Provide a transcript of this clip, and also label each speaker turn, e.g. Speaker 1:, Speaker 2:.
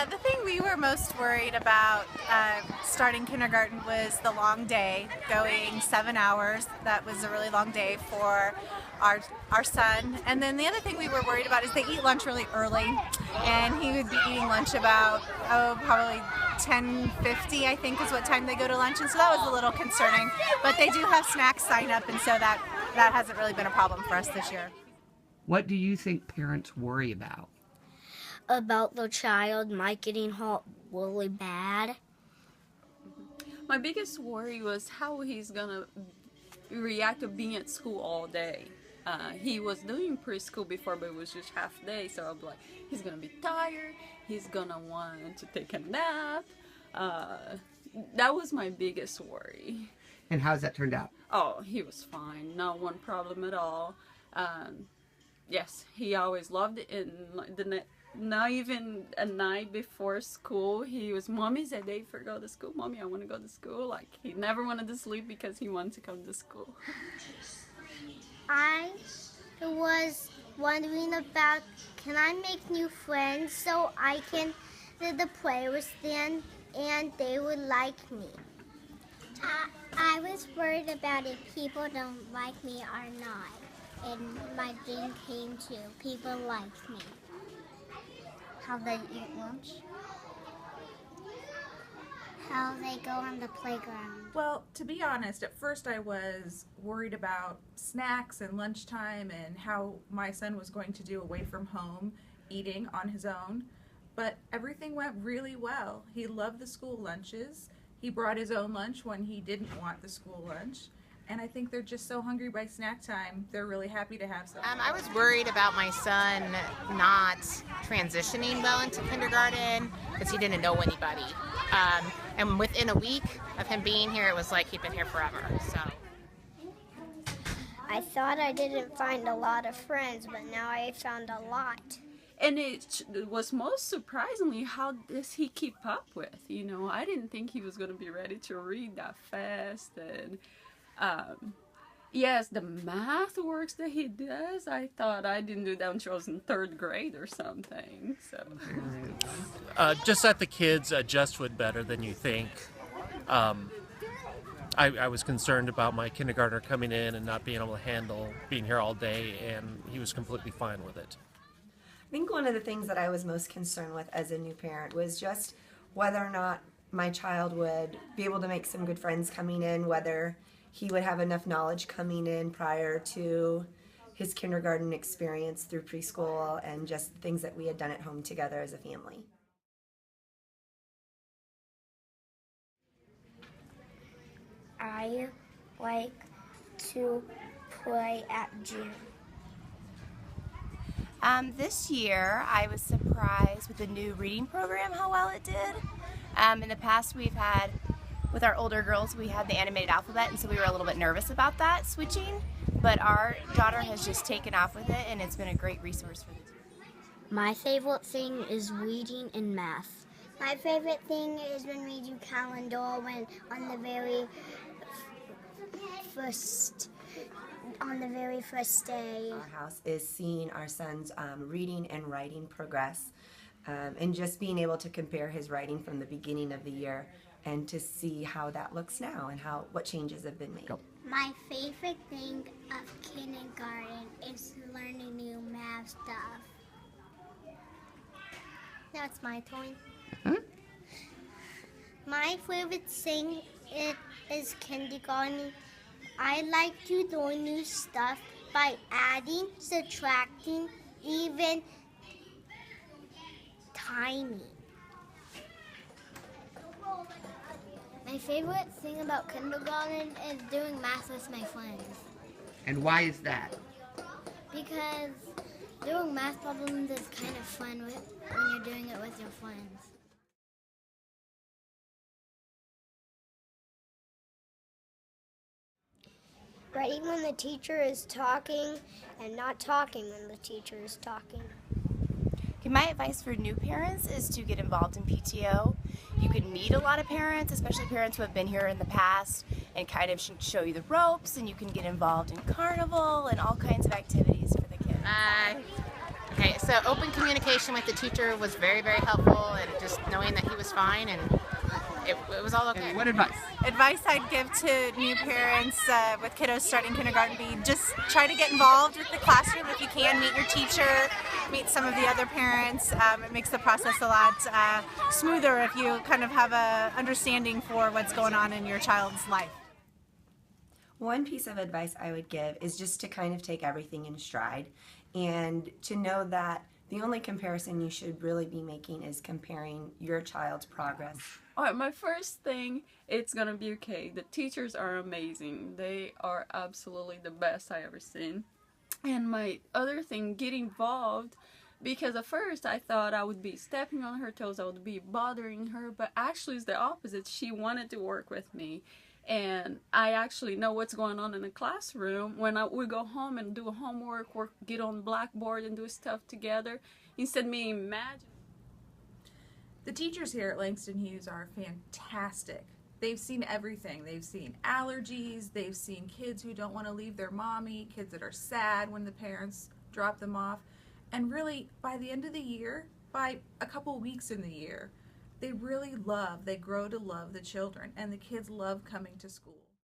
Speaker 1: The thing we were most worried about starting kindergarten was the long day, going 7 hours. That was a really long day for our son. And then the other thing we were worried about is they eat lunch really early, and he would be eating lunch about probably 10:50, I think, is what time they go to lunch, and so that was a little concerning. But they do have snacks sign up, and so that hasn't really been a problem for us this year.
Speaker 2: What do you think parents worry about?
Speaker 3: About the child might getting hot really bad.
Speaker 4: My biggest worry was how he's gonna react to being at school all day. He was doing preschool before, but it was just half day, so I'm like, he's gonna be tired, he's gonna want to take a nap. That was my biggest worry.
Speaker 2: And how's that turned out?
Speaker 4: Oh, he was fine, not one problem at all. Yes, he always loved it, and not even a night before school, he was, Mommy's a day for go to school. Mommy, I want to go to school. Like, he never wanted to sleep because he wanted to come to school.
Speaker 5: I was wondering about, can I make new friends so I can play with them and they would like me? I was worried about if people don't like me or not. And my dream came true. People liked me. How they eat lunch. How they go on the playground.
Speaker 6: Well, to be honest, at first I was worried about snacks and lunchtime and how my son was going to do away from home, eating on his own. But everything went really well. He loved the school lunches. He brought his own lunch when he didn't want the school lunch. And I think they're just so hungry by snack time, they're really happy to have something.
Speaker 7: I was worried about my son not transitioning well into kindergarten because he didn't know anybody. And within a week of him being here, it was like he'd been here forever. So
Speaker 5: I thought I didn't find a lot of friends, but now I found a lot.
Speaker 4: And it was most surprisingly, how does he keep up with? You know, I didn't think he was going to be ready to read that fast. And yes, the math works that he does, I thought I didn't do that until I was in 3rd grade or something. So
Speaker 8: just that the kids adjust with better than you think. I was concerned about my kindergartner coming in and not being able to handle being here all day, and he was completely fine with it.
Speaker 9: I think one of the things that I was most concerned with as a new parent was just whether or not my child would be able to make some good friends coming in, whether he would have enough knowledge coming in prior to his kindergarten experience through preschool and just things that we had done at home together as a family.
Speaker 5: I like to play at gym.
Speaker 10: This year, I was surprised with the new reading program, how well it did. In the past, we've had, with our older girls, we had the animated alphabet, and so we were a little bit nervous about that switching. But our daughter has just taken off with it, and it's been a great resource for the team.
Speaker 3: My favorite thing is reading and math.
Speaker 5: My favorite thing is when we do calendar when on the very first day.
Speaker 9: Our house is seeing our son's reading and writing progress, and just being able to compare his writing from the beginning of the year and to see how that looks now and what changes have been made.
Speaker 2: Go.
Speaker 5: My favorite thing of kindergarten is learning new math stuff. Now it's my turn.
Speaker 2: Mm-hmm.
Speaker 5: My favorite thing is kindergarten. I like to learn new stuff by adding, subtracting, even timing.
Speaker 3: My favorite thing about kindergarten is doing math with my friends.
Speaker 2: And why is that?
Speaker 3: Because doing math problems is kind of fun when you're doing it with your friends.
Speaker 5: Writing when the teacher is talking and not talking when the teacher is talking.
Speaker 10: Okay, my advice for new parents is to get involved in PTO. You can meet a lot of parents, especially parents who have been here in the past, and kind of show you the ropes, and you can get involved in carnival and all kinds of activities for the kids.
Speaker 7: Bye. Okay, so open communication with the teacher was very, very helpful, and just knowing that he was fine, and it was all okay.
Speaker 2: And what advice?
Speaker 1: Advice I'd give to new parents with kiddos starting kindergarten be just try to get involved with the classroom if you can. Meet your teacher, meet some of the other parents. It makes the process a lot smoother if you kind of have a understanding for what's going on in your child's life.
Speaker 9: One piece of advice I would give is just to kind of take everything in stride and to know that the only comparison you should really be making is comparing your child's progress.
Speaker 4: All right, my first thing, it's gonna be okay. The teachers are amazing. They are absolutely the best I ever seen. And my other thing, get involved, because at first I thought I would be stepping on her toes, I would be bothering her, but actually it's the opposite. She wanted to work with me. And I actually know what's going on in the classroom. When we go home and do homework, or get on Blackboard and do stuff together, instead of me imagining.
Speaker 6: The teachers here at Langston Hughes are fantastic. They've seen everything. They've seen allergies, they've seen kids who don't want to leave their mommy, kids that are sad when the parents drop them off. And really, by the end of the year, by a couple weeks in the year, they grow to love the children, and the kids love coming to school.